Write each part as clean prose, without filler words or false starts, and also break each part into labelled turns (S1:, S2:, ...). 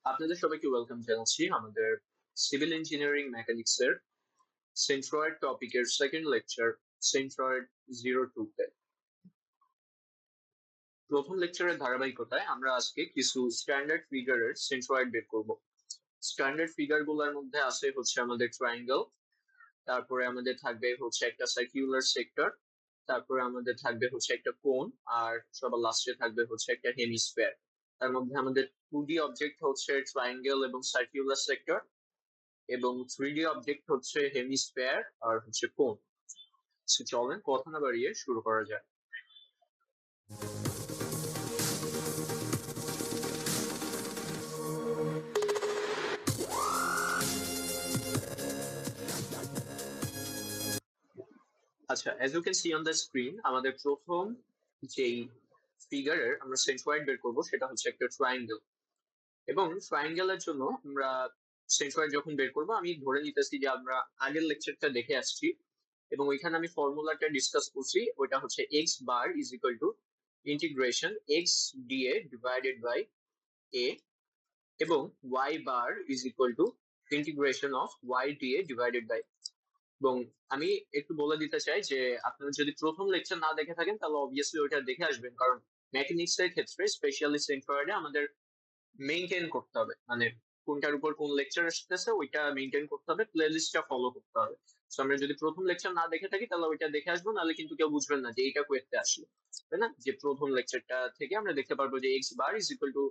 S1: আপনাদের সবাইকে ওয়েলকাম জানাচ্ছি আমাদের সিভিল ইঞ্জিনিয়ারিং মেকানিক্স এর সেন্ট্রয়েড টপিকের সেকেন্ড লেকচার সেন্ট্রয়েড 02 তে। প্রথম লেকচারের ধারাবাহিকতায় আমরা আজকে কিছু স্ট্যান্ডার্ড ফিগারের সেন্ট্রয়েড বের করব। স্ট্যান্ডার্ড ফিগার গুলোর মধ্যে আছে হচ্ছে আমাদের ট্রায়াঙ্গেল, তারপরে আমাদের থাকবে হচ্ছে একটা সার্কুলার সেক্টর, তারপরে আমাদের থাকবে হচ্ছে একটা কোন, আর সবার লাস্টে থাকবে হচ্ছে একটা হেমিস্ফিয়ার। তার মধ্যে আমাদের 2D অবজেক্ট হচ্ছে ট্রায়াঙ্গেল এবং সার্কুলার সেক্টর, এবং 3D অবজেক্ট হচ্ছে হেমিস্ফিয়ার আর হচ্ছে কোন। চলেন কথা না বাড়িয়ে শুরু করা যায়। আচ্ছা, as you can see on the screen, আমাদের প্রথম যেই ফিগারের আমরা সেন্ট্রয়েড বের করব সেটা হচ্ছে একটা ট্রায়াঙ্গেল। এবং ট্রায়াঙ্গেলের জন্য আমরা সেন্ট্রয়েড যখন বের করব, আমি ধরে নিতেছি যে আমরা আগের লেকচারটা দেখে আসছি এবং ওইখানে আমি ফর্মুলাটা ডিসকাস করছি। ওইটা হচ্ছে x bar is equal to integration x DA divided by A, এবং y bar is equal to integration of y dA divided by. এবং আমি একটু বলে দিতে চাই যে আপনারা যদি প্রথম লেকচার না দেখে থাকেন তাহলে অবভিয়াসলি ওইটা দেখে আসবেন, কারণ মেকানিক্স এর ক্ষেত্রে স্পেশালি সেন্ট্রয়েডে আমাদের মেইনটেইন করতে হবে, মানে কোনটার উপর কোন লেকচার আসতেছে ওইটা মেইনটেইন করতে হবে, প্লে লিস্টটা ফলো করতে হবে। তো আমরা যদি প্রথম লেকচার না দেখে থাকি তাহলে ওইটা দেখে আসবো, নাহলে কিন্তু কেউ বুঝবেন না যে এইটা কোয়েতে আসলো, তাই না? যে প্রথম লেকচারটা থেকে আমরা দেখতে পারবো যে X bar is equal to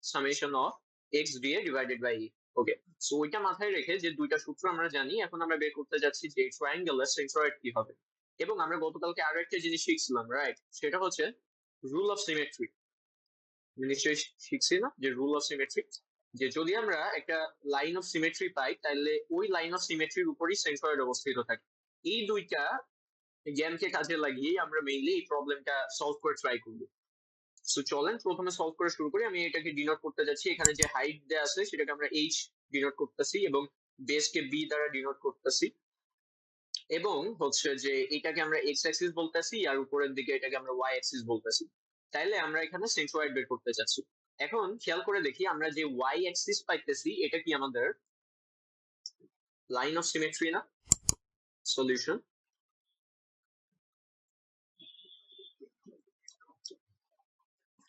S1: summation of X DA divided by E. Okay, so ওইটা মাথায় রেখে যে দুইটা সূত্র আমরা জানি, এখন আমরা বের করতে যাচ্ছি যে ট্রায়াঙ্গেলের সেন্ট্রয়েড কি হবে। এবং আমরা গতকালকে আরো একটা জিনিস শিখছিলাম, রাইট? সেটা হচ্ছে রুল অফ সিমেট্রি। নিশ্চয়ই শিখছি না যে রুল অফ সিমেট্রি, যে যদি আমরা একটা লাইন অফ সিমেট্রি পাই তাহলে ওই লাইন অফ সিমেট্রির উপরই সেন্ট্রয়েড অবস্থিত থাকে। এই দুইটা জ্ঞানকে কাজে লাগিয়ে আমরা মেইনলি এই প্রবলেমটা সলভ করে ট্রাই করবো। সো চলেন প্রথমে সলভ করে শুরু করি। আমি এটাকে ডিনোট করতে যাচ্ছি, এখানে যে হাইট দেয়া আছে সেটাকে আমরা এইচ ডিনোট করতেছি এবং বেসকে বি দ্বারা ডিনোট করতেছি, এবং হচ্ছে যে এটাকে আমরা এক্স অ্যাক্সিস বলতেছি আর উপরের দিকে এটাকে আমরা ওয়াই অ্যাক্সিস বলতেছি। তাইলে আমরা এখানে সেন্ট্রয়েড বের করতে চাচ্ছি। এখন খেয়াল করে দেখি আমরা যে ওয়াই অ্যাক্সিস পাইতেছি এটা কি আমাদের লাইন অফ সিমেট্রি না? সলিউশন,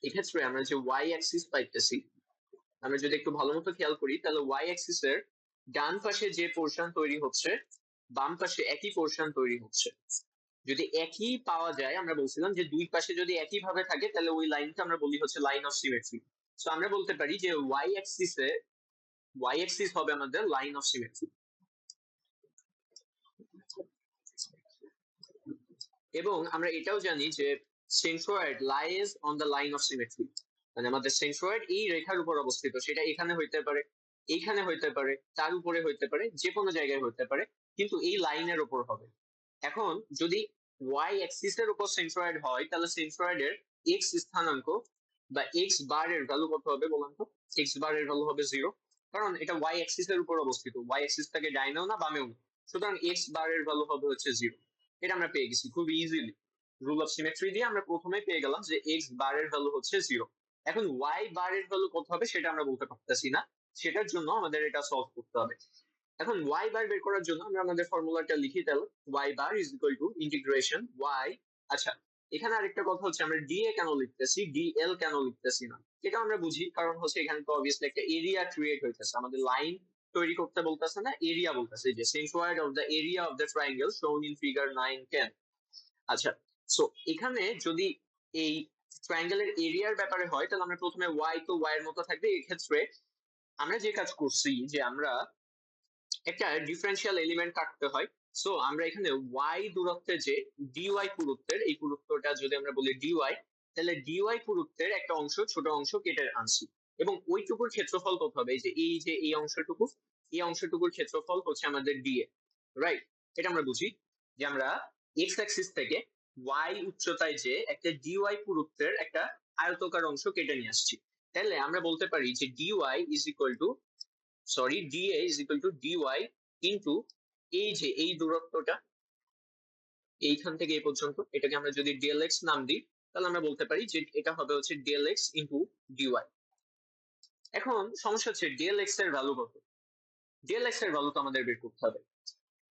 S1: এক্ষেত্রে আমরা যে ওয়াই অ্যাক্সিস পাইতেছি, আমরা যদি একটু ভালো মতো খেয়াল করি তাহলে ওয়াই অ্যাক্সিস এর ডান পাশে যে পোর্শন তৈরি হচ্ছে বাম পাশে একই পোর্শন তৈরি হচ্ছে। যদি একই পাওয়া যায়, আমরা বলছিলাম যে দুই পাশে যদি একই ভাবে থাকে তাহলে ওই লাইনকে আমরা বলি হচ্ছে লাইন অফ সিমেট্রি। সো আমরা বলতে পারি যে ওয়াই অ্যাক্সিস হবে আমাদের লাইন অফ সিমেট্রি। এবং আমরা এটাও জানি যে centroid lies on the line of symmetry, মানে আমাদের সেন্ট্রয়েড এই রেখার উপর অবস্থিত। সেটা এখানে হইতে পারে, এইখানে হইতে পারে, তার উপরে হইতে পারে, যে কোনো জায়গায় হইতে পারে, কিন্তু এই লাইনের উপর হবে। এখন যদি ওয়াই অ্যাক্সিস এর উপর সেন্ট্রয়েড হয় তাহলে সেন্ট্রয়েডের এক্স স্থানাঙ্ক বা এক্স বার এর ভ্যালু কত হবে বলেন তো? এক্স বার এর ভ্যালু হবে 0, কারণ এটা ওয়াই অ্যাক্সিস এর উপর অবস্থিত, ওয়াই অ্যাক্সিস থেকে ডাইনেও না বামেও না, সুতরাং এক্স বার এর ভ্যালু হবে হচ্ছে 0। এটা আমরা পেয়ে গেছি খুব ইজিলি, রুল অফ সিমেট্রি দিয়ে আমরা প্রথমে পেয়ে গেলাম যে এক্স বার এর ভ্যালু হচ্ছে 0। এখন ওয়াই বার এর ভ্যালু কত হবে সেটা আমরা বলতে পারতেছি না, সেটার জন্য আমাদের এটা সলভ করতে হবে। এখন ওয়াই বার বের করার জন্য আমরা আমাদের ফর্মুলাটা লিখি, তাহলে Y bar is equal to integration Y. আচ্ছা, এখানে আরেকটা কথা হচ্ছে আমরা ডিএ কেন লিখতেছি, ডিএল কেন লিখতেছি না, এটা আমরা বুঝি। কারণ হচ্ছে এখানে তো অবভিয়াসলি একটা এরিয়া ক্রিয়েট হইতেছে, আমাদের লাইন তৈরি করতে বলতেছে না, এরিয়া বলতেছে, যে centroid of the area of the triangle শোন ইন ফিগার 9-10। আচ্ছা, সো এখানে যদি এই ট্রায়াঙ্গেলের এরিয়ার ব্যাপারে হয় তাহলে আমরা প্রথমে ওয়াই তো ওয়াই এর মতো থাকবে। এক্ষেত্রে আমরা যে কাজ করছি যে আমরা একটা ডিফারেন্সিয়াল এলিমেন্ট কাটতে হয়। সো আমরা এখানে ওয়াই দূরত্বে যে ডিওয়াই পুরুত্বের, এই পুরুত্বটা যদি আমরা বলি ডিওয়াই, তাহলে ডিওয়াই পুরুত্বের একটা অংশ, ছোট অংশ কেটে আনছি, এবং ওইটুকুর ক্ষেত্রফল কত হবে? যে এই অংশটুকু, এই অংশটুকুর ক্ষেত্রফল হচ্ছে আমাদের ডিএ, রাইট? এটা আমরা বুঝি যে আমরা এক্স অ্যাক্সিস থেকে ওয়াই উচ্চতায় যে একটা ডিওয়াই পুরুত্বের একটা আয়তকার অংশ কেটে নিয়ে আসছি। তাহলে আমরা বলতে পারি যে D Y is equal to, sorry, D A is equal to D Y into এই যে এই দূরত্বটা এইখান থেকে এই পর্যন্ত, এটাকে আমরা যদি ডেল এক্স নাম দিই তাহলে আমরা বলতে পারি যে এটা হবে হচ্ছে ডেল এক্স ইন্টু ডিওয়াই। এখন সমস্যা হচ্ছে ডেল এক্স এর ভ্যালু কত। ডেল এক্স এর ভ্যালু তো আমাদের বের করতে হবে।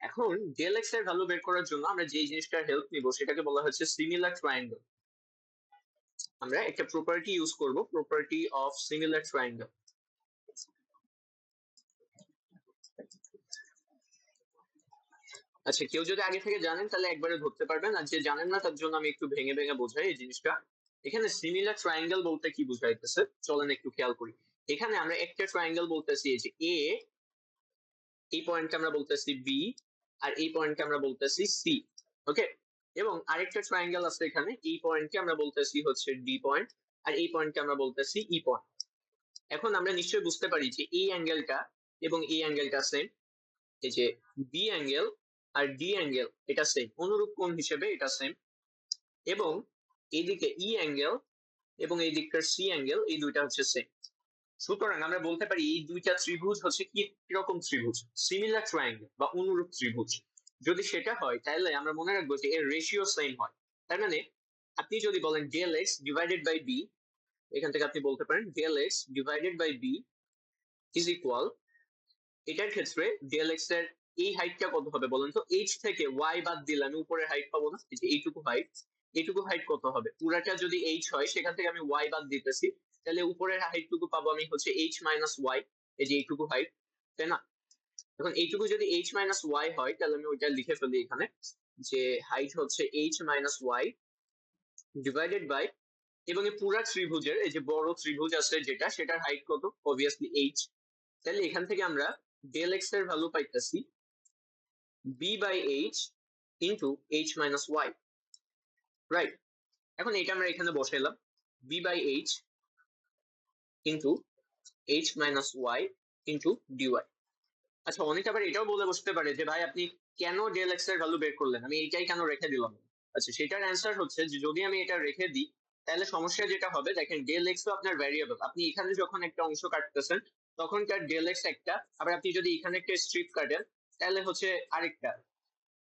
S1: এখন ডেল এক্স এর ভ্যালু বের করার জন্য আমরা যে জিনিসটার হেল্প নিব সেটাকে বলা হচ্ছে সিমিলার ট্রায়াঙ্গেল। আমরা একটা প্রপার্টি ইউজ করব, প্রপার্টি অফ সিমিলার ট্রায়াঙ্গেল। আচ্ছা, কেউ যদি আগে থেকে জানেন তাহলে একবারে ধরতে পারবেন, আর যে জানেন না তার জন্য আমি একটু ভেঙে ভেঙে বোঝাই এই জিনিসটা। এখানে সিমিলার ট্রায়াঙ্গেল বলতে কি বুঝাইতেছে চলেন একটু খেয়াল করি। এখানে আমরা একটা ট্রায়াঙ্গেল বলতেছি এই যে এ, এই পয়েন্টকে আমরা বলতেছি বি, আর এই পয়েন্টকে আমরা বলতেছি সি। ওকে, এবং আরেকটা ট্রায়াঙ্গেল আছে এখানে, এই পয়েন্টকে আমরা বলতেছি হচ্ছে ডি পয়েন্ট, আর এই পয়েন্টকে আমরা বলতেছি ই পয়েন্ট। এখন আমরা নিশ্চয়ই বুঝতে পারি যে এই অ্যাঙ্গেলটা এবং এই অ্যাঙ্গেলটা সেম, এই যে বি অ্যাঙ্গেল আর ডি অ্যাঙ্গেল এটা সেম, অনুরূপ কোণ হিসেবে এটা সেম। এবং এইদিকে ই অ্যাঙ্গেল এবং এই দিকটার সি অ্যাঙ্গেল, এই দুইটা হচ্ছে সেম। সুতরাং আমরা বলতে পারি এই দুইটা ত্রিভুজ হচ্ছে কি কিরকম ত্রিভুজ, সিমিলার ট্রায়াঙ্গেল বা অনুরূপ ত্রিভুজ। যদি সেটা হয় তাহলে আমরা মনে রাখবো যে এর রেশিও সেম হয়। তার মানে আপনি যদি বলেন del x divided by b, এখান থেকে আপনি বলতে পারেন del x divided by b is equal, এটার ক্ষেত্রে ডেল এক্স এর এই হাইটটা কত হবে বলেন তো। এইচ থেকে ওয়াই বাদ দিলে আমি উপরের হাইট পাবো না, এই যে এইটুকু হাইট, এইটুকু হাইট কত হবে, পুরাটা যদি এইচ হয় সেখান থেকে আমি ওয়াই বাদ দিতেছি, তাহলে উপরের হাইটটুকু পাবো আমি হচ্ছে এইচ মাইনাস ওয়াই, এই যে এইটুকু হাইট, তাই না। এখন এইটুকু যদি এইচ মাইনাস ওয়াই হয় তাহলে আমি ওইটা লিখে ফেলি এখানে, যে হাইট হচ্ছে h minus y divided by, এবং এই পুরা ত্রিভুজের এই যে বড় ত্রিভুজ আছে যেটা, সেটার হাইট কত, অবভিয়াসলি এইচ। তাহলে এখান থেকে আমরা ডেল এক্স এর ভ্যালু পাইতেছি b by h into h minus y, right. এখন এটা আমরা এখানে বসাইলাম, b by h into h minus y into dy. আচ্ছা, অনেকে আবার এটাও বলে বসতে পারে যে ভাই আপনি কেন ডেল এক্স এর ভ্যালু বের করলেন, আমি এইটাই কেন রেখে দিলাম। আচ্ছা, সেটার অ্যান্সার হচ্ছে যে যদি আমি এটা রেখে দিই তাহলে সমস্যা যেটা হবে, দেখেন ডেল এক্স তো আপনার ভ্যারিয়েবল, আপনি এখানে যখন একটা অংশ কাটতেছেন তখনকার ডেল এক্স একটা, আবার আপনি যদি এখানে একটা স্ট্রিপ কাটেন তাহলে হচ্ছে আরেকটা,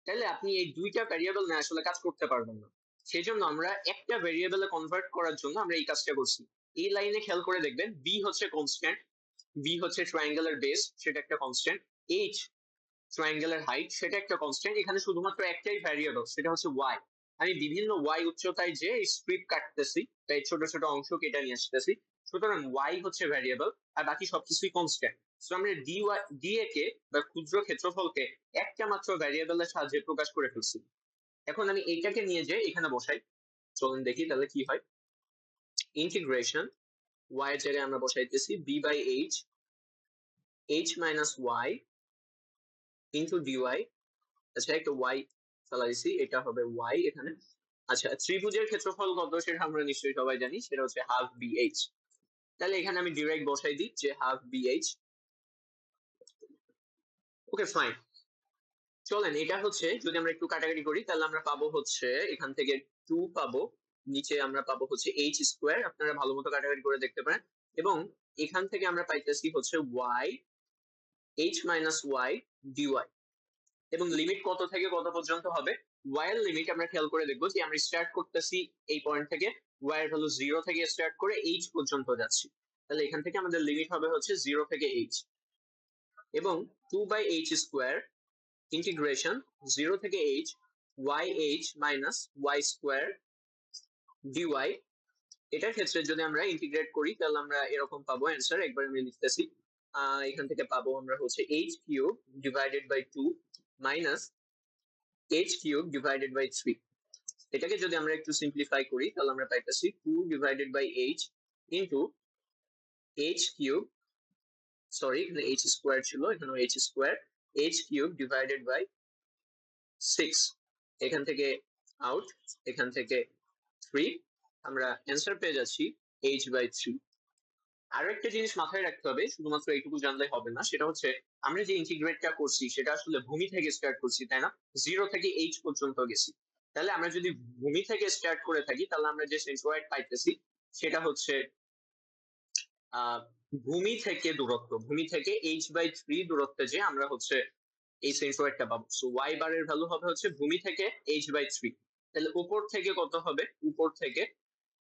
S1: তাহলে আপনি এই দুইটা ভ্যারিয়েবল নিয়ে আসলে কাজ করতে পারবেন না। সেই জন্য আমরা একটা ভ্যারিয়েবলে কনভার্ট করার জন্য আমরা এই কাজটা করছি। এই লাইনে খেয়াল করে দেখবেন বি হচ্ছে কনস্ট্যান্ট, বি হচ্ছে ট্রায়াঙ্গেলের বেস, সেটা একটা কনস্ট্যান্ট, এইচ ট্রায়াঙ্গেলের হাইট সেটা একটা কনস্ট্যান্ট, এখানে শুধুমাত্র একটাই ভ্যারিয়েবল সেটা হচ্ছে ওয়াই। আমি বিভিন্ন ওয়াই উচ্চতায় যে স্ট্রিপ কাটতেছি, তাই ছোট ছোট অংশ কেটে নিয়ে আসতেছি, সুতরাং ওয়াই হচ্ছে ভ্যারিয়েবল আর বাকি সবকিছুই কনস্ট্যান্ট। সো আমরা ডি ওয়াই ডি এ কে বা ক্ষুদ্র ক্ষেত্রফলকে একটা মাত্র ভ্যারিয়েবলের সাহায্যে প্রকাশ করে ফেলছি। এখন আমি এইটাকে নিয়ে যে এখানে বসাই, চলুন দেখি তাহলে কি হয়। ইন্টিগ্রেশন ওয়াই এর জায়গায় আমরা বসাইতেছি b by h, h minus y into dy. আচ্ছা, একটা ওয়াই ফেলাইছি, এটা হবে ওয়াই এখানে। আচ্ছা, ত্রিভুজের ক্ষেত্রফল কত সেটা আমরা নিশ্চয়ই সবাই জানি, সেটা হচ্ছে হাফ বিএইচ। তাহলে এখানে আমি ডিরেক্ট বসাই দিই যে হাফ বিএইচ। ওকে ফাইন, চলেন এটা হচ্ছে যদি আমরা একটু কাটাকাটি করি তাহলে আমরা পাবো হচ্ছে এখান থেকে 2 পাবো, নিচে আমরা পাবো হচ্ছে এইচ স্কোয়ার, আপনারা ভালো মতো কাটাকাটি করে দেখতে পারেন। এবং এখান থেকে আমরা পাইতেছি হচ্ছে y, h minus y d y. এবং লিমিট কত থেকে কত পর্যন্ত হবে, ওয়াই এর লিমিট আমরা খেয়াল করে দেখবো যে আমরা স্টার্ট করতেছি এই পয়েন্ট থেকে, ওয়াই এর ভ্যালু 0 থেকে স্টার্ট করে এইচ পর্যন্ত যাচ্ছি, তাহলে এখান থেকে আমাদের লিমিট হবে হচ্ছে 0 থেকে এইচ। এবং 2 বাই এইচ স্কোয়ার ইন্টিগ্রেশন 0 থেকে h y h minus y square d y. এটার ক্ষেত্রে যদি আমরা ইন্টিগ্রেট করি তাহলে আমরা এরকম পাবো অ্যান্সার, একবার আমি লিখতেছি। এখান থেকে পাবো আমরা হচ্ছে h cube divided by 2 minus h cube divided by 3। এটাকে যদি আমরা একটু সিম্পলিফাই করি তাহলে আমরা পাইতেছি 2 divided by h into h cube, sorry এখানে এইচ স্কোয়ার ছিল, এখানে h square, h cube divided by 6। এখান থেকে আউট, এখান থেকে 3, আমরা অ্যান্সার পেয়ে যাচ্ছি এইচ বাই 3। আরো একটা জিনিস মাথায় রাখতে হবে, শুধুমাত্র এইটুকু জানলে হবে না, সেটা হচ্ছে আমরা যে ইন্টিগ্রেটটা করছি সেটা আসলে ভূমি থেকে স্টার্ট করছি, তাই না, 0 থেকে এইচ পর্যন্ত গেছি। তাহলে আমরা যদি ভূমি থেকে স্টার্ট করে থাকি তাহলে আমরা যে সেন্ট্রয়েড পাইতেছি সেটা হচ্ছে ভূমি থেকে দূরত্ব, ভূমি থেকে এইচ বাই 3 দূরত্বে যে আমরা হচ্ছে এই সেন্ট্রয়েডটা পাবো। সো ওয়াই বারের ভ্যালু হবে হচ্ছে ভূমি থেকে এইচ বাই 3। তাহলে উপর থেকে কত হবে, উপর থেকে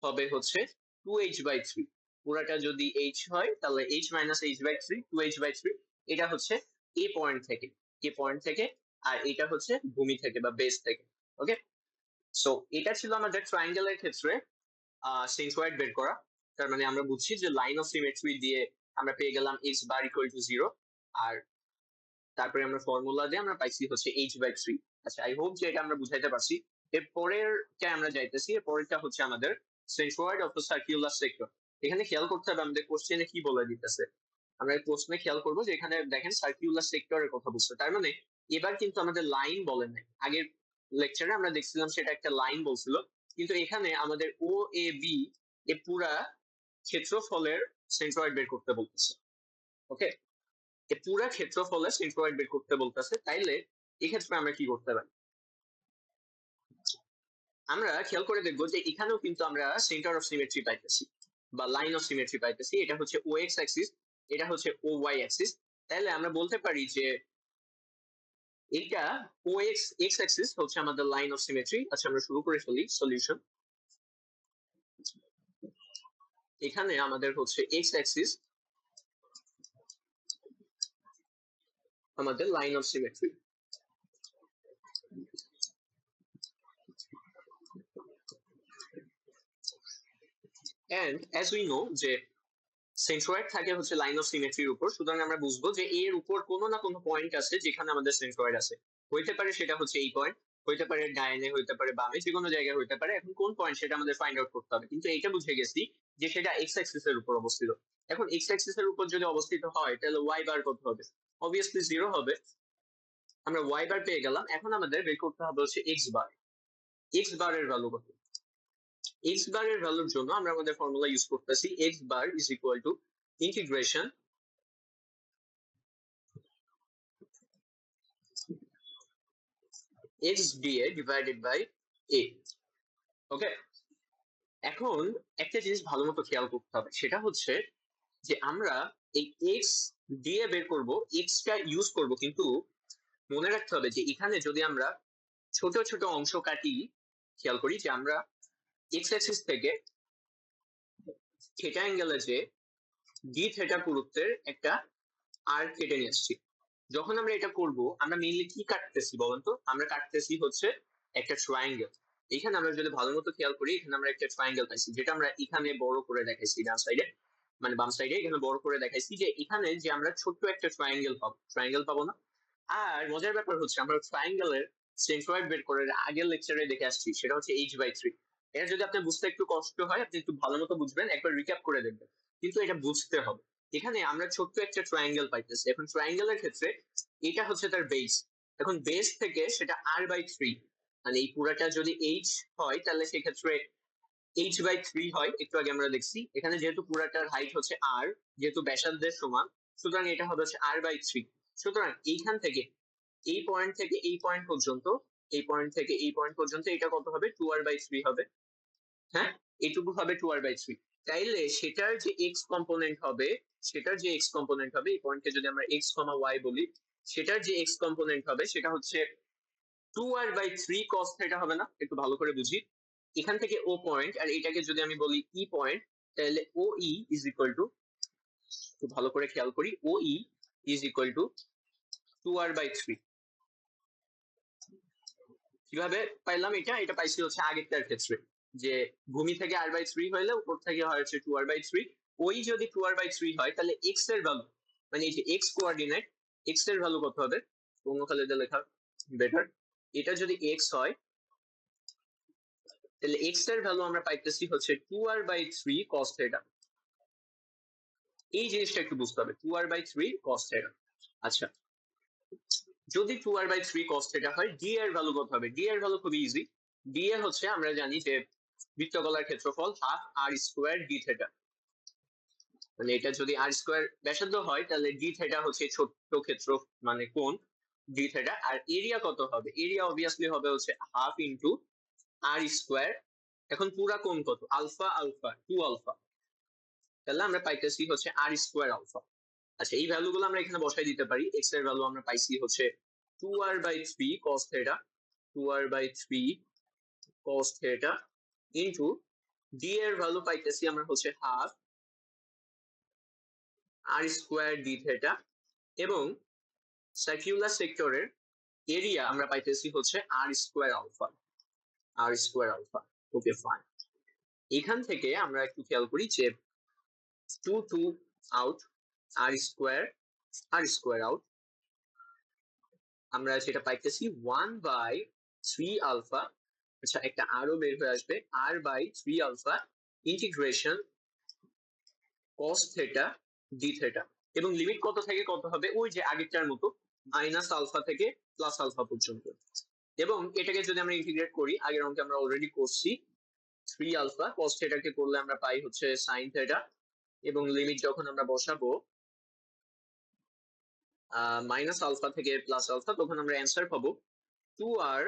S1: হবে হচ্ছে 2h বাই 3, পুরাটা যদি h হয় তাহলে h মাইনাস h/3 2h/3 এটা হচ্ছে a পয়েন্ট থেকে আর এটা হচ্ছে ভূমি থেকে বা বেস থেকে। ওকে, সো এটা ছিল আমাদের ট্রায়াঙ্গেলের ক্ষেত্রে সেন্ট্রয়েড বের করা। তার মানে আমরা বুঝছি যে লাইন অফ সিমেট্রি দিয়ে আমরা পেয়ে গেলাম x বার ইকুয়াল টু 0 আর তারপরে আমরা ফর্মুলা দিয়ে আমরা পাইছি হচ্ছে h/3। আচ্ছা, আই হোপ যে এটা আমরা বুঝাইতে পারছি। এর পরেরটা আমরা যাইতেছি, এর পরেরটা হচ্ছে আমাদের centroid of the circular sector. এখানে খেয়াল করতে হবে আমাদের কোশ্চেনে কি বলে দিতেছে। আমরা এই প্রশ্নে খেয়াল করবো যে এখানে দেখেন সার্কুলার সেক্টরের কথা বলছে, তার মানে এবার কিন্তু আমাদের লাইন বলে নাই। আগের লেকচারে আমরা দেখছিলাম সেটা একটা লাইন বলছিল, কিন্তু এখানে আমাদের ও এ বি এ পুরা ক্ষেত্রফলের সেন্ট্রয়েড বের করতে বলতেছে। ওকে, এ পুরা ক্ষেত্রফলের সেন্ট্রয়েড বের করতে বলতেছে, তাইলে এক্ষেত্রে আমরা কি করতে পারি? আমরা খেয়াল করে দেখবো যে এখানেও কিন্তু আমরা সেন্টার অফ সিমেট্রি পাইতেছি বা লাইন অফ সিমেট্রি পাইতেছি। এটা হচ্ছে ও এক্স অ্যাক্সিস, এটা হচ্ছে ও ওয়াই অ্যাক্সিস। তাহলে আমরা বলতে পারি যে এটা ও এক্স এক্স অ্যাক্সিস হচ্ছে আমাদের লাইন অফ সিমেট্রি। আচ্ছা, আমরা শুরু করে ফেলি সলিউশন। এখানে আমাদের হচ্ছে এক্স অ্যাক্সিস আমাদের line of symmetry. And as we know যে সেন্ট্রয়েড থাকে হচ্ছে লাইন অফ সিমেট্রির উপর, সুতরাং আমরা বুঝবো যে এর উপর কোনো না কোনো পয়েন্ট আছে যেখানে আমাদের সেন্ট্রয়েড আছে। হইতে পারে সেটা হচ্ছে এই পয়েন্ট, হইতে পারে ডাইনে, হইতে পারে বামে, যে কোনো জায়গায় হইতে পারে। এখন কোন পয়েন্ট সেটা আমাদের ফাইন্ড আউট করতে হবে, কিন্তু এটা বুঝে গেছি যে সেটা এক্স অ্যাক্সিস এর উপর অবস্থিত। এখন এক্স অ্যাক্সিস এর উপর যদি অবস্থিত হয় তাহলে ওয়াই বার কত হবে? অবভিয়াসলি 0 হবে। আমরা ওয়াই বার পেয়ে গেলাম। এখন আমাদের বের করতে হবে হচ্ছে এক্স বার। এক্স বারের ভ্যালু কত? এক্স বারের ভ্যালুর জন্য আমরা আমাদের ফর্মুলা ইউজ করতেছি, x bar is equal to integration x dA divided by a. ওকে, এখন একটা জিনিস ভালো মতো খেয়াল করতে হবে, সেটা হচ্ছে যে আমরা এই x দিয়ে বের করব, x টা ইউজ করব, কিন্তু মনে রাখতে হবে যে এখানে যদি আমরা ছোট ছোট অংশ কাটি, খেয়াল করি যে আমরা x অ্যাক্সিস থেকে থিটা অ্যাঙ্গেলে যে ডি থিটা পুরুত্বের একটা আর্ক কেটে নিয়ে আসছি। যখন আমরা এটা করব আমরা মেইনলি কি কাটতেছি বলেন তো? আমরা কাটতেছি হচ্ছে একটা ট্রায়াঙ্গেল। এখানে আমরা যদি ভালো মতো খেয়াল করি, এখানে আমরা একটা ট্রায়াঙ্গেল পাইছি, যেটা আমরা এখানে বড় করে দেখাইছি ডান সাইডে, মানে বাম সাইডে এখানে বড় করে দেখাইছি যে এখানে যে আমরা ছোট্ট একটা ট্রায়াঙ্গেল পাবো না। আর মজার ব্যাপার হচ্ছে আমরা ট্রায়াঙ্গেলের সেন্ট্রয়েড বের করে আগের লেকচারে দেখে আসছি, সেটা হচ্ছে h/3। এটা যদি আপনার বুঝতে একটু কষ্ট হয়, আপনি একটু ভালো মতো বুঝবেন, একবার রিক্যাপ করে দেখবেন, কিন্তু এটা বুঝতে হবে। এখানে আমরা ছোট্ট একটা ট্রায়াঙ্গেল পাইতেছি। এখন ট্রায়াঙ্গেলের ক্ষেত্রে এটা হচ্ছে তার বেস। এখন বেস থেকে সেটা r/3, মানে এই পুরাটা যদি h হয় তাহলে সেক্ষেত্রে h/3 হয়। একটু আগে আমরা দেখছি এখানে যেহেতু পুরাটার হাইট হচ্ছে r, যেহেতু ব্যাসার্ধের সমান, সুতরাং এটা হবে হচ্ছে r/3। সুতরাং এইখান থেকে এই পয়েন্ট থেকে এই পয়েন্ট পর্যন্ত, এই পয়েন্ট থেকে এই পয়েন্ট পর্যন্ত এটা কত হবে? 2r/3 হবে। হ্যাঁ, এইটুকু হবে 2r/3। তাইলে সেটার যে এক্স কম্পোনেন্ট হবে, এই পয়েন্টকে যদি আমরা এক্স কমা ওয়াই বলি, সেটার যে এক্স কম্পোনেন্ট হবে সেটা হচ্ছে 2r/3 cos থিটা হবে না? একটু ভালো করে বুঝি। এখান থেকে ও পয়েন্ট আর এটাকে যদি আমি বলি ই পয়েন্ট, তাহলে ও ই ইজ ইকুয়াল টু, একটু ভালো করে খেয়াল করি, ও ই ইজ ইকুয়াল টু 2r/3। কিভাবে পাইলাম এটা? এটা পাইছি হচ্ছে আগেরটার ক্ষেত্রে, যে ভূমি থেকে r/3 হইলে উপর থেকে হয় হচ্ছে 2r/3। ওই যদি 2r/3 হয় তাহলে x এর ভ্যালু, মানে এই যে x কোঅর্ডিনেট, x এর ভ্যালু কত হবে? অন্য খালিতে লেখা বেটার। এটা যদি x হয় তাহলে x এর ভ্যালু আমরা পাইতেছি হচ্ছে 2r/3 cos থিটা। এই জিনিসটা একটু বুঝতে হবে, 2r/3 cos থিটা। আচ্ছা, যদি 2r/3 cos থিটা হয়, d এর ভ্যালু কত হবে? d এর ভ্যালু খুবই ইজি। d এর হচ্ছে আমরা জানি যে বৃত্তগলার ক্ষেত্রফল half r square d theta. মানে এটা যদি r স্কোয়ার ব্যাসার্ধ হয় তাহলে d থিটা হচ্ছে ছোট্ট ক্ষেত্র, মানে কোণ d থিটা। আর এরিয়া কত হবে? এরিয়া অবভিয়াসলি হবে হচ্ছে হাফ ইনটু r স্কোয়ার। এখন পুরা কোণ কত? আলফা আলফা 2 আলফা, তাহলে আমরা পাইতেছি হচ্ছে r স্কোয়ার আলফা। আচ্ছা, এই ভ্যালুগুলো আমরা এখানে বসাই দিতে পারি। x এর ভ্যালু আমরা পাইছি হচ্ছে 2r/3 cos theta, 2r/3 cos theta into d এর ভ্যালু পাইতেছি আমরা হচ্ছে হাফ আর স্কোয়ার ডি থেটা এবং সার্কুলার সেক্টরের এরিয়া আমরা পাইতেছি হচ্ছে আর স্কোয়ার আলফা। আর স্কোয়ার আলফা, ওকে ফাইন। এখান থেকে আমরা একটু খেয়াল করি যে 2 আউট, আর স্কোয়ার আউট, আমরা যেটা পাইতেছি 1/3 আলফা। আচ্ছা, একটা আরো বের হয়ে আসবে r/3 alpha integration cos theta d theta, এবং লিমিট কত থেকে কত হবে, ওই যে আগেরটার মতো মাইনাস আলফা থেকে প্লাস আলফা পর্যন্ত। এবং এটাকে যদি আমরা ইন্টিগ্রেট করি, আগের অঙ্কে আমরা অলরেডি করছি, 3 আলফা cos থেটাকে করলে আমরা পাই হচ্ছে sin থেটা, এবং লিমিট যখন আমরা বসাবো মাইনাস আলফা থেকে প্লাস আলফা, তখন আমরা অ্যান্সার পাবো 2r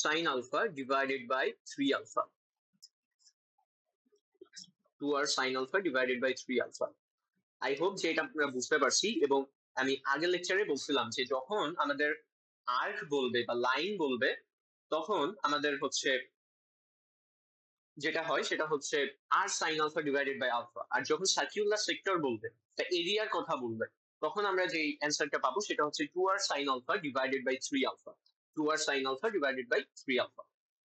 S1: sin alpha divided by 3 alpha. 2r sin alpha divided by 3 alpha. I hope যে এটা আপনারা বুঝতে পারছি। এবং আমি আগের লেকচারে বলছিলাম যে যখন আমাদের আর্ক বলবে বা লাইন বলবে, তখন আমাদের হচ্ছে যেটা হয় সেটা হচ্ছে R sine alpha divided by alpha. আর যখন সার্কুলার সেক্টর বলবে, তা এরিয়ার কথা বলবে, তখন আমরা যে অ্যান্সারটা পাবো সেটা হচ্ছে 2r sin alpha divided by 3 alpha. 2r sin alpha divided by 3 alpha.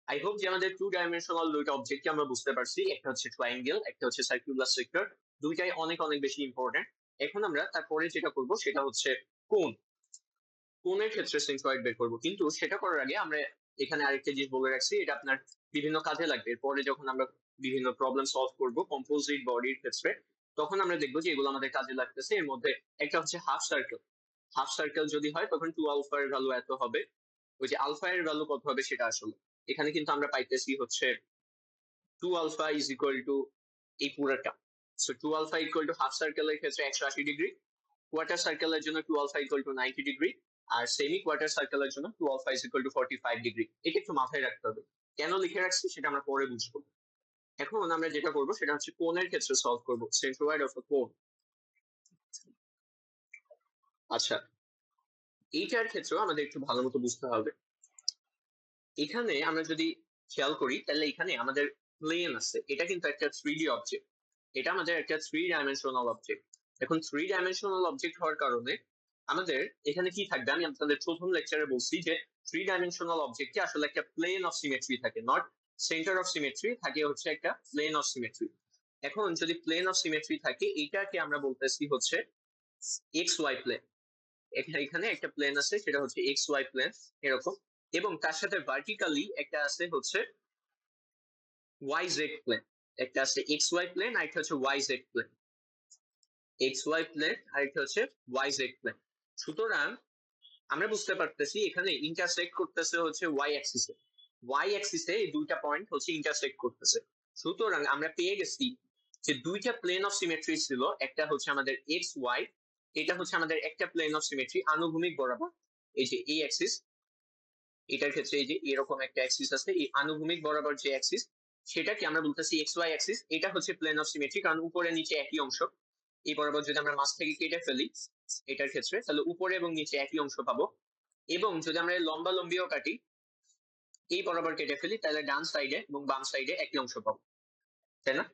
S1: I hope যে আমাদের 2 ডাইমেনশনাল দুইটা অবজেক্টকে আমরা বুঝতে পারছি, একটা হচ্ছে ট্রায়াঙ্গেল, একটা হচ্ছে সার্কুলার সেক্টর। দুইটাই অনেক অনেক বেশি ইম্পর্টেন্ট। এখন আমরা তারপরে যেটা করব সেটা হচ্ছে কোণ। কোণের ক্ষেত্রে সেন্ট্রয়েড বের করব, কিন্তু সেটা করার আগে আমরা এখানে আরেকটা জিনিস বলে রাখছি, এটা আপনার বিভিন্ন কাজে লাগবে। এরপরে যখন আমরা বিভিন্ন প্রবলেম সলভ করব কম্পোজিট বডির ক্ষেত্রে, তখন আমরা দেখবো যে এগুলো আমাদের কাজে লাগতেছে। এর মধ্যে একটা হচ্ছে হাফ সার্কেল। হাফ সার্কেল যদি হয় তখন 2 আলফা এর ভ্যালু এত হবে। ওই যে আলফা এর ভ্যালু কত হবে সেটা আসলে এখানে কিন্তু আমরা পাইতেছি হচ্ছে 2 আলফা ইজ ইকুয়াল টু এই পুরোটা। So 2 alpha equal to half সার্কেলের ক্ষেত্রে 180 ডিগ্রি, কোয়ার্টার সার্কেলের জন্য 2 আলফা ইকুয়াল টু 90 ডিগ্রি, আর সেমি কোয়ার্টার সার্কেলের জন্য 2 alpha is equal to 45 degree. এটা একটু মাথায় রাখতে হবে। কেন লিখে রাখছি সেটা আমরা পরে বুঝবো। এখন আমরা যেটা করব সেটা হচ্ছে কোণের ক্ষেত্রে সলভ করব, সেন্ট্রয়েড অফ আ কোণ। আচ্ছা, এইটার ক্ষেত্রেও আমাদের একটু ভালো মতো বুঝতে হবে। এখানে আমরা যদি খেয়াল করি তাহলে এখানে আমাদের প্লেন আছে, এটা কিন্তু একটা 3D অবজেক্ট। এটা আমাদের একটা 3 ডাইমেনশনাল অবজেক্ট। এখন 3 ডাইমেনশনাল অবজেক্ট হওয়ার কারণে আমাদের এখানে কি থাকবে, আমি আপনাদের প্রথম লেকচারে বলছি যে 3 ডাইমেনশনাল অবজেক্টে আসলে একটা প্লেন অফ সিমেট্রি থাকে, নট সেন্টার অফ সিমেট্রি থাকে, হচ্ছে একটা প্লেন অফ সিমেট্রি। এখন যদি প্লেন অফ সিমেট্রি থাকে, এটাকে আমরা বলতেছি হচ্ছে এক্স ওয়াই প্লেন। এখানে একটা প্লেন আছে, সেটা হচ্ছে এক্স ওয়াই প্লেন এরকম, এবং তার সাথে ভার্টিক্যালি একটা আছে হচ্ছে ওয়াই জেড প্লেন। একটা আছে এক্স ওয়াই প্লেন, আর একটা হচ্ছে y z plane. X y plane আর একটা হচ্ছে ওয়াই জেড প্লেন। সুতরাং আমরা বুঝতে পারতেছি এখানে ইন্টারসেক্ট করতেছে হচ্ছে ওয়াই অ্যাক্সিসে। ওয়াই অ্যাক্সিসে এই দুইটা পয়েন্ট হচ্ছে ইন্টারসেক্ট করতেছে। সুতরাং আমরা পেয়ে গেছি যে দুইটা প্লেন অফ সিমেট্রি ছিল, একটা হচ্ছে আমাদের এক্স ওয়াই, এটা হচ্ছে আমাদের একটা প্লেন অফ সিমেট্রি আনুভূমিক বরাবর। এই যে এই অ্যাক্সিস, এটার ক্ষেত্রে এই যে এরকম একটা অ্যাক্সিস আছে, এই আনুভূমিক বরাবর যে অ্যাক্সিস সেটাকে আমরা বলতেছি এক্স ওয়াই অ্যাক্সিস। এটা হচ্ছে প্লেন অফ সিমেট্রি, কারণ উপরে নিচে একই অংশ। এই বরাবর যদি আমরা মাঝ থেকে কেটে ফেলি এটার ক্ষেত্রে, তাহলে উপরে এবং নিচে একই অংশ পাবো। এবং যদি আমরা লম্বা লম্বিও কাটি, এই বরাবর কেটে ফেলি, তাহলে ডান সাইডে এবং বাম সাইডে একই অংশ পাবো, তাই না?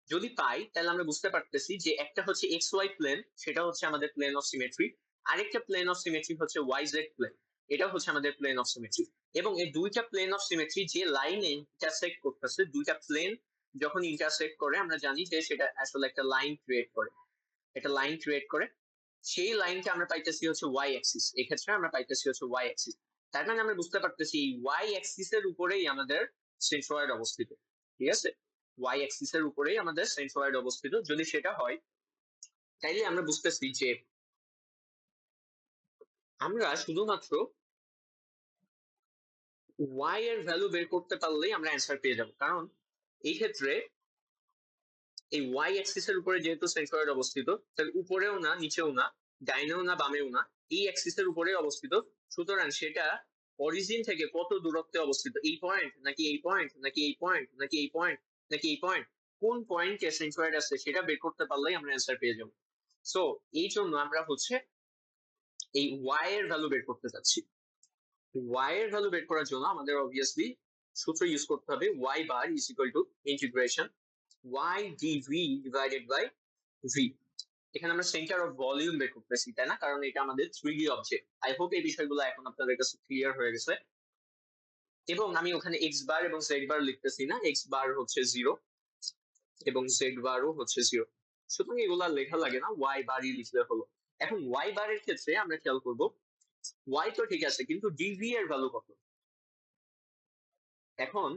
S1: যদি পাই তাহলে আমরা বুঝতে পারতেছি যে একটা হচ্ছে এক্স ওয়াই প্লেন, সেটা হচ্ছে আমাদের প্লেন অফ সিমেট্রি। আরেকটা প্লেন অফ সিমেট্রি হচ্ছে ওয়াই জেড প্লেন, এটা হচ্ছে আমাদের প্লেন অফ সিমেট্রি। এবং এই দুইটা প্লেন অফ সিমেট্রি যে লাইনে ইন্টারসেক্ট করতেছে, দুইটা প্লেন যখন ইন্টারসেক্ট করে আমরা জানি যে সেটা আসলে একটা লাইন ক্রিয়েট করে, একটা লাইন ক্রিয়েট করে। সেই লাইনটা আমরা পাইতেছি হচ্ছে ওয়াই অ্যাক্সিস, এক্ষেত্রে আমরা পাইতেছি হচ্ছে ওয়াই অ্যাক্সিস। তার মানে আমরা বুঝতে পারতেছি এই ওয়াই অ্যাক্সিস এর উপরেই আমাদের সেন্ট্রয়েড অবস্থিত। ঠিক আছে, ওয়াই অ্যাক্সিস এর উপরেই আমাদের সেন্ট্রয়েড অবস্থিত। যদি সেটা হয় তাইলে আমরা বুঝতেছি যে আমরা শুধুমাত্র ওয়াই এর ভ্যালু বের করতে পারলেই আমরা অ্যান্সার পেয়ে যাব। কারণ এই ক্ষেত্রে এই ওয়াই অ্যাক্সিস এর উপরে যেহেতু সেন্ট্রয়েড অবস্থিত, তাহলে উপরেও না নিচেও না, ডাইনেও না বামেও না, এই অ্যাক্সিস এর উপরে অবস্থিত। সুতরাং সেটা অরিজিন থেকে কত দূরত্বে অবস্থিত, এই পয়েন্ট নাকি এই পয়েন্ট নাকি এই পয়েন্ট নাকি এই পয়েন্ট নাকি এই পয়েন্ট, কোন পয়েন্টে সেন্ট্রয়েড আছে সেটা বের করতে পারলেই আমরা অ্যান্সার পেয়ে যাব। সো এই জন্য আমরা হচ্ছে এই ওয়াই এর ভ্যালু বের করতে চাচ্ছি। ওয়াই এর ভ্যালু বের করার জন্য আমাদের অবভিয়াসলি সূত্র ইউজ করতে হবে, y bar is equal to integration y dv divided by v। এখানে আমরা সেন্টার অফ ভলিউম বের করতেছি, তাই না? কারণ এটা আমাদের 3D অবজেক্ট। আই হোপ এই বিষয়গুলো এখন আপনাদের কাছে ক্লিয়ার হয়ে গেছে। এবং আমি ওখানে এক্স বার এবং জেড বার লিখতেছি না, এক্স বার হচ্ছে 0 এবং জেড বারও হচ্ছে 0। সুতরাং এগুলা লেখা লাগে না, ওয়াই বারই লিখলে হলো। এখন ওয়াই বারের ক্ষেত্রে আমরা খেয়াল করব, ওয়াই তো ঠিক আছে, কিন্তু ডিভি এর ভ্যালু কত? এখন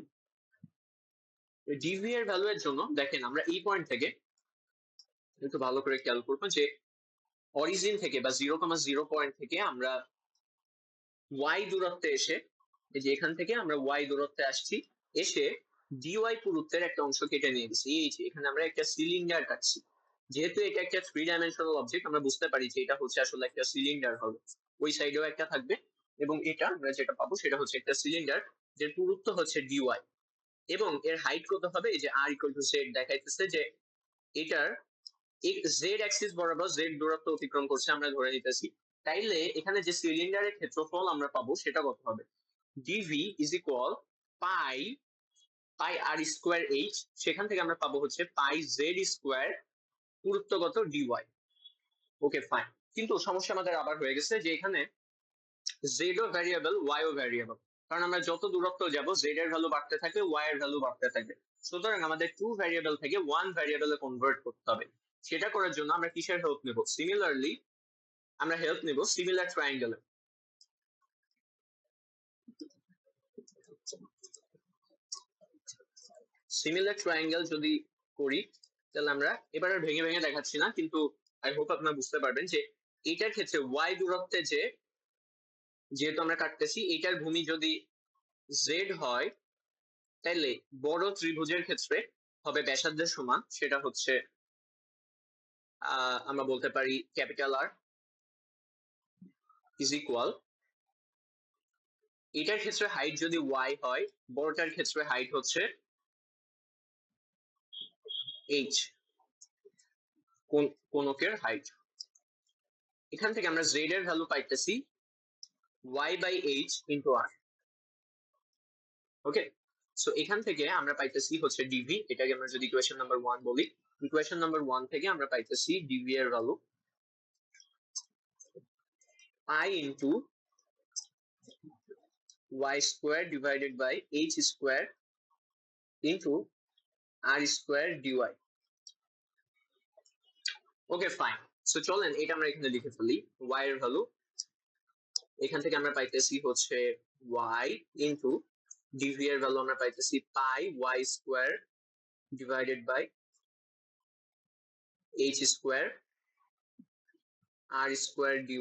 S1: ডিভি এর ভ্যালু এর জন্য দেখেন আমরা এই পয়েন্ট থেকে একটু ভালো করে খেয়াল করবো যে অরিজিন থেকে বা 0,0 পয়েন্ট থেকে আমরা ওয়াই দূরত্বে এসে, এই যে এখান থেকে আমরা ওয়াই দূরত্বে আসছি, এসে ডিওয়াই পুরুত্বের একটা অংশ কেটে নিয়ে গেছি। এই যে এখানে আমরা একটা সিলিন্ডার কাটছি। যেহেতু এটা একটা 3 ডাইমেনশনাল অবজেক্ট, আমরা বুঝতে পারি যে এটা হচ্ছে আসলে একটা সিলিন্ডার হবে। ওই সাইডেও একটা থাকবে এবং এটা আমরা যেটা পাবো সেটা হচ্ছে একটা সিলিন্ডার, যে পুরুত্ব হচ্ছে ডিওয়াই এবং এর হাইট কত হবে? এই যে আর ইকুয়াল টু জেড দেখাইতেছে যে এটার জেড অ্যাক্সিস বরাবর জেড দূরত্ব অতিক্রম করছে আমরা ধরে নিতেছি। তাইলে এখানে যে সিলিন্ডারের ক্ষেত্রফল আমরা পাবো সেটা কত হবে? DV is equal pi pi r square h, সেখান থেকে আমরা পাবো হচ্ছে পাই জেড স্কোয়ার পুরুত্বগত ডিওয়াই। Okay fine. কিন্তু সমস্যা আমাদের আবার হয়ে গেছে যে এখানে জেড ও ভ্যারিয়েবল, ওয়াই ও ভ্যারিয়েবল, কারণ আমরা যত দূরত্ব যাব জেড এর ভ্যালু বাড়তে থাকে, ওয়াই এর ভ্যালু বাড়তে থাকে। সুতরাং আমাদের 2 ভ্যারিয়েবল থেকে 1 ভ্যারিয়েবলে কনভার্ট করতে হবে। সেটা করার জন্য আমরা কিসের হেল্প নেব? সিমিলারলি আমরা হেল্প নেব সিমিলার ট্রায়াঙ্গেল। সিমিলার ট্রায়াঙ্গেল যদি করি তাহলে আমরা এবার আর ভেঙে ভেঙে দেখাচ্ছি না, কিন্তু আই হোপ আপনারা বুঝতে পারবেন যে এটার ক্ষেত্রে ওয়াই দূরত্বে যেহেতু আমরা কাটতেছি, এটার ভূমি যদি জেড হয় তাইলে বড় ত্রিভুজের ক্ষেত্রে হবে ব্যাসার্ধের সমান, সেটা হচ্ছে আমরা বলতে পারি ক্যাপিটাল আর ইজ ইকুয়াল, এটার ক্ষেত্রে হাইট যদি ওয়াই হয়, বড়টার ক্ষেত্রে হাইট হচ্ছে এইচ, কোনকের হাইট। এখান থেকে আমরা জেড এর ভ্যালু পাইতেছি y by h into r. Okay, so এখান থেকে আমরা পাইতেছি হচ্ছে ডিভি, এটাকে আমরা যদি ইকুয়েশন নাম্বার 1 বলি, ইকুয়েশন নাম্বার 1 থেকে আমরা পাইতেছি ডিভি এর value pi into y square divided by h square into r square dy. Okay fine. So চলেন এটা আমরা এখানে লিখে ফেলি। y এর ভ্যালু এখান থেকে আমরা পাইতেছি হচ্ছে y ইনটু dv এর ভ্যালু আমরা পাইতেছি pi y square divided by h square r square dy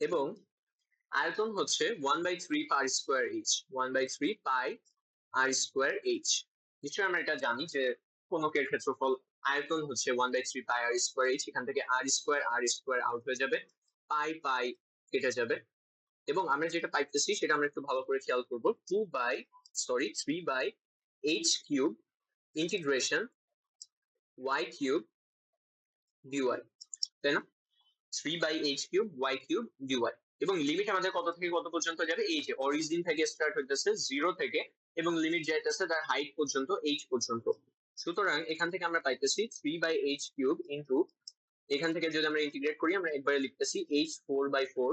S1: এবং আয়তন হচ্ছে 1/3 pi square h, 1/3 pi r square h। নিশ্চয়ই আমরা এটা জানি যে কোনকের ক্ষেত্রফল আয়তন হচ্ছে 1/3 পাই আর স্কয়ার h, এখান থেকে r স্কয়ার আউট হয়ে যাবে, পাই পাই কেটে যাবে এবং আমরা যেটা পাইতেছি সেটা আমরা একটু ভালো করে খেয়াল করব, 3/h cube integration y cube dy, তাই না? 3/h cube y cube dy এবং লিমিট আমাদের কত থেকে কত পর্যন্ত যাবে? এই যে অরিজিন থেকে স্টার্ট হইতেছে 0 থেকে এবং লিমিট যাইতেছে তার হাইট পর্যন্ত h পর্যন্ত। সুতরাং এখান থেকে আমরা পাইতেছি 3/h কিউব ইনটু, এখান থেকে যদি আমরা ইন্টিগ্রেট করি আমরা একবারে লিখতেছি h 4/4,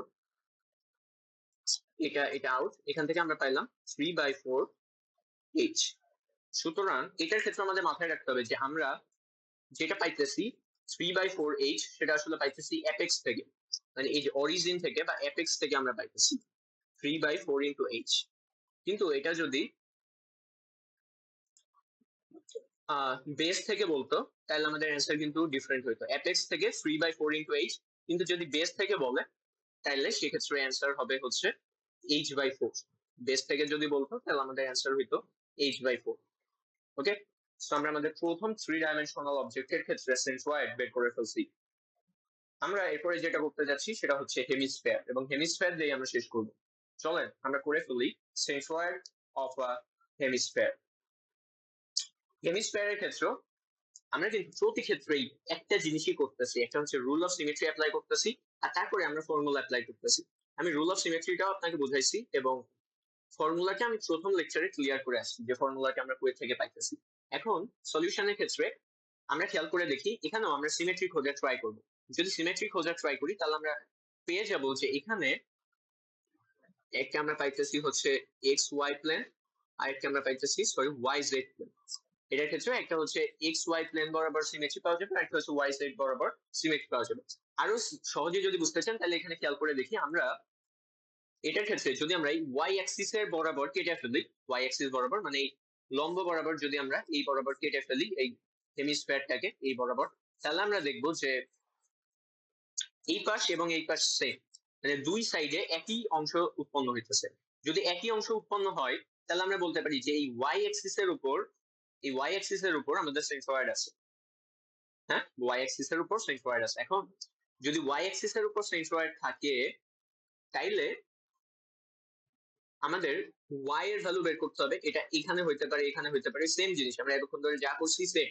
S1: এটা আউট, এখান থেকে আমরা পাইলাম 3/4h। সুতরাং এটার ক্ষেত্রে আমাদের মাথায় রাখতে হবে যে আমরা যেটা পাইতেছি 3/4h সেটা আসলে পাইতেছি অ্যাপেক্স থেকে, মানে এই যে অরিজিন থেকে বা অ্যাপেক্স থেকে আমরা পাইতেছি 3/4 ইন্টু h। কিন্তু এটা যদি বেস থেকে বলতো তাহলে আমাদের অ্যান্সার কিন্তু ডিফারেন্ট হইতো, অ্যাপেক্স থেকে 3/4 ইন্টু h। কিন্তু যদি বেস থেকে বলে তাহলে সেক্ষেত্রে অ্যান্সার হবে হচ্ছে h/4। বেস থেকে যদি বলতো তাহলে আমাদের অ্যান্সার হইতো h/4। ওকে, সো আমরা আমাদের প্রথম 3 ডাইমেনশনাল অবজেক্টের ক্ষেত্রে সেন্ট্রয়েড বের করে ফেলছি। আমরা এরপরে যেটা করতে যাচ্ছি সেটা হচ্ছে হেমিস্ফিয়ার, এবং হেমিস্ফিয়ার দিয়ে আমরা শেষ করব। চলেন আমরা করে ফেলি সেন্ট্রয়েড অফ আ হেমিস্ফিয়ার। হেমিস্ফিয়ারের ক্ষেত্রে আমরা কিন্তু প্রতি ক্ষেত্রেই একটা জিনিসই করতেছি, একটা হচ্ছে রুল অফ সিমেট্রি অ্যাপ্লাই করতেছি আর তারপরে আমরা ফর্মুলা অ্যাপ্লাই করতেছি। আমি রুল অফ সিমেট্রিটাও আপনাকে বুঝাইছি এবং ফর্মুলাটা আমি প্রথম লেকচারে ক্লিয়ার করে আসছি যে ফর্মুলাটা আমরা কই থেকে পাইতেছি। এখন সলিউশনের ক্ষেত্রে আমরা খেয়াল করে দেখি, এখানেও আমরা সিমেট্রি খোঁজার ট্রাই করব। যদি সিমেট্রি খোঁজার ট্রাই করি তাহলে আমরা পেয়ে যাব যে এখানে একটা আমরা পাইতেছি হচ্ছে এক্স ওয়াই প্লেন, আর একটা আমরা পাইতেছি ওয়াই জেড প্লেন। এটার ক্ষেত্রে একটা হচ্ছে এক্স ওয়াই প্লেন বরাবর সিমেট্রি পাওয়া যাবে, আর একটা হচ্ছে ওয়াই জেড বরাবর সিমেট্রি পাওয়া যাবে। আরো সহজে যদি বুঝতে চান তাহলে এখানে খেয়াল করে দেখি, আমরা এটার ক্ষেত্রে যদি আমরা এই ওয়াই অ্যাক্সিস এর বরাবর কেটে ফেলি, ওয়াই অ্যাক্সিস বরাবর মানে এই লম্ব বরাবর যদি আমরা এই বরাবর কেটে ফেলি এই হেমিস্ফিয়ারটাকে এই বরাবর, তাহলে আমরা দেখব যে এই পাশ এবং এই পাশ সেম, মানে দুই সাইডে একই অংশ উৎপন্ন হইতেছে। যদি একই অংশ উৎপন্ন হয় তাহলে আমরা বলতে পারি যে এই ওয়াই অ্যাক্সিস এর উপর, এই ওয়াই অ্যাক্সিস এর উপর আমাদের সেন্ট্রয়েড আছে। হ্যাঁ, ওয়াই অ্যাক্সিস এর উপর সেন্ট্রয়েড আছে। এখন যদি ওয়াই অ্যাক্সিস এর উপর সেন্ট্রয়েড থাকে তাইলে আমাদের ওয়াই এর ভ্যালু বের করতে হবে। এটা এখানে হইতে পারে, এখানে হইতে পারে, সেম জিনিস আমরা এতক্ষণ ধরে যা করছি সেম,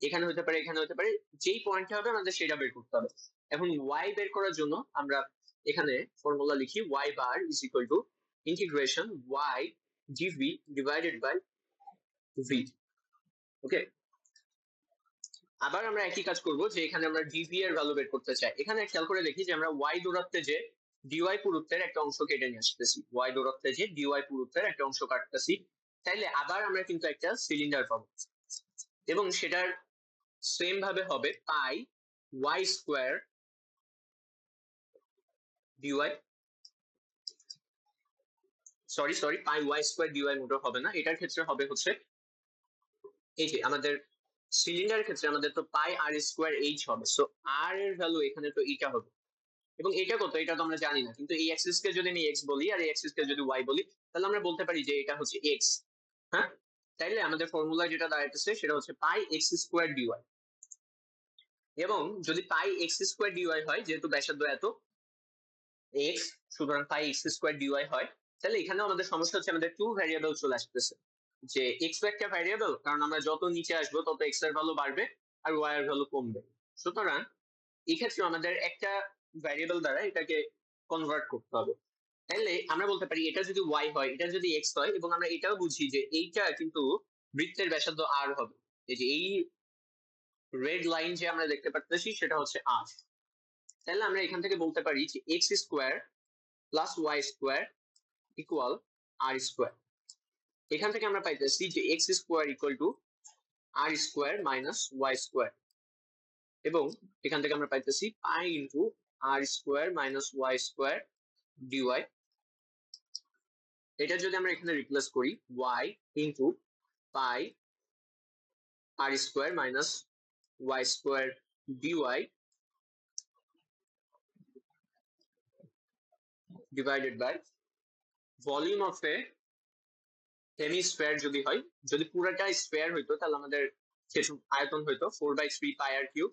S1: এখানে হতে পারে, এখানে হতে পারে, যেই পয়েন্টে হবে আমাদের সেটা বের করতে হবে। এখন ওয়াই বের করার জন্য আমরা এখানে ফর্মুলা লিখি, y bar is equal to integration y dV divided by V. Okay, আবার আমরা একই কাজ করব যে এখানে আমরা ডিভি এর ভ্যালু বের করতে চাই। এখানে খেয়াল করে দেখি যে আমরা ওয়াই দূরত্বে যে ডিওয়াই পুরুত্বের একটা অংশ কেটে নিয়ে আসতেছি, ওয়াই দূরত্বে যে ডিওয়াই পুরুত্বের একটা অংশ কাটতেছি, তাইলে আবার আমরা কিন্তু একটা সিলিন্ডার পাবো, এবং সেটার সেম ভাবে হবে pi y square dy, sorry pi y square dy মোটর হবে না, এটার ক্ষেত্রে হবে হচ্ছে এই যে আমাদের সিলিন্ডারের ক্ষেত্রে আমাদের তো পাই আর স্কোয়ার এইচ হবে, সো আর এর ভ্যালু এখানে তো এটা হবে, এবং এটা কত এটা তো আমরা জানি না, কিন্তু এই অ্যাক্সিস কে যদি আমি এক্স বলি আর এই অ্যাক্সিস কে যদি ওয়াই বলি তাহলে আমরা বলতে পারি যে এটা হচ্ছে এক্স। হ্যাঁ, তাইলে আমাদের ফর্মুলা যেটা দাঁড়াইতেছে সেটা হচ্ছে পাই এক্স স্কোয়ার ডিওয়াই, এবং যদি পাই এক্স স্কোয়ার ডিওয়াই হয়, যেহেতু ব্যাসার্ধ এত এক্স, সুতরাং পাই এক্স স্কোয়ার ডিওয়াই হয়, তাহলে এখানেও আমাদের সমস্যা হচ্ছে আমাদের টু ভ্যারিয়েবল চলে আসতেছে, যে এক্স একটা ভ্যারিয়েবল, কারণ আমরা যত নিচে আসবো তত এক্স এর ভ্যালু বাড়বে আর ওয়াই এর ভ্যালু কমবে, সুতরাং এই ক্ষেত্রে আমাদের একটা ভ্যারিয়েবল দ্বারা এটাকে কনভার্ট করতে হবে। তাহলে আমরা বলতে পারি এটা যদি ওয়াই হয়, এটা যদি এক্স হয়, এবং আমরা এটাও বুঝি যে এইটা কিন্তু বৃত্তের ব্যাসার্ধ আর হবে, এই যে এই রেড লাইন যে আমরা দেখতে পাচ্ছি সেটা হচ্ছে আর, তাহলে আমরা এখান থেকে বলতে পারি যে x square plus y square equal r square. এখান থেকে আমরা পাইতেছি যে x square equal to r square minus y square, এবং এখান থেকে আমরা পাইতেছি pi into r square minus y square dy. এটা যদি আমরা এখানে রিপ্লেস করি y into pi r square minus y square dy divided by volume of a hemisphere যদি হয়, যদি পুরোটা স্ফিয়ার হইতো তাহলে আমাদের আয়তন হইতো 4/3 পাই আর কিউব,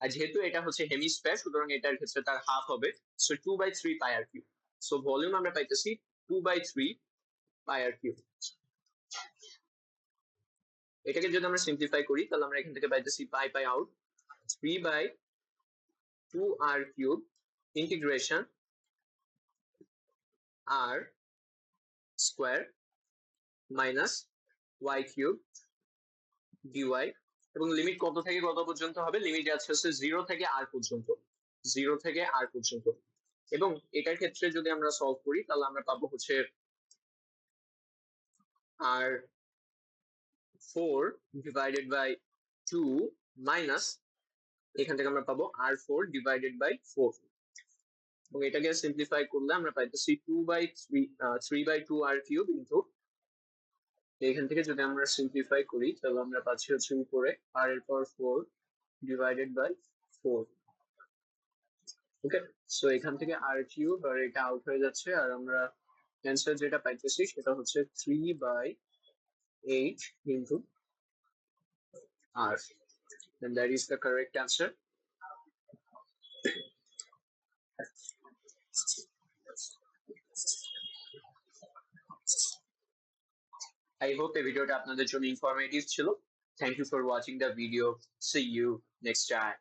S1: আর যেহেতু এটা হচ্ছে হেমিস্ফিয়ার সুতরাং এটার ক্ষেত্রে তার হাফ হবে, সো 2/3 পাই আর কিউব, সো ভলিউম আমরা পাইতেছি 2/3 পাই আর কিউব। এটাকে যদি আমরা সিম্পলিফাই করি তাহলে আমরা এখান থেকে পাইতেছি pi pi out 3/2 r cube integration r square minus y cube dy, এবং লিমিট কত থেকে কত পর্যন্ত হবে, লিমিট যাচ্ছে হচ্ছে 0 থেকে আর পর্যন্ত, 0 থেকে আর পর্যন্ত, এবং এটার ক্ষেত্রে যদি আমরা সলভ করি তাহলে আমরা পাবো হচ্ছে আর 4 ডিভাইডেড বাই 2 মাইনাস এখান থেকে আমরা পাবো আর 4 ডিভাইডেড বাই 4, এবং এটাকে সিম্পলিফাই করলে আমরা পাইতেছি 3/2 আর কিউব ইনটু, এখান থেকে যদি আমরা সিম্পলিফাই করি তাহলে আমরা পাচ্ছি হচ্ছে উপরে আর এর পাওয়ার 4 ডিভাইডেড বাই 4। ওকে, সো এখান থেকে আর কিউব আর এটা আউট হয়ে যাচ্ছে, আর আমরা অ্যান্সার যেটা পাইতেছি সেটা হচ্ছে 3/8 into r, and that is the correct answer. I hope এই ভিডিওটা আপনাদের জন্য ইনফরমেটিভ ছিল। Thank you for watching the video. See you next time.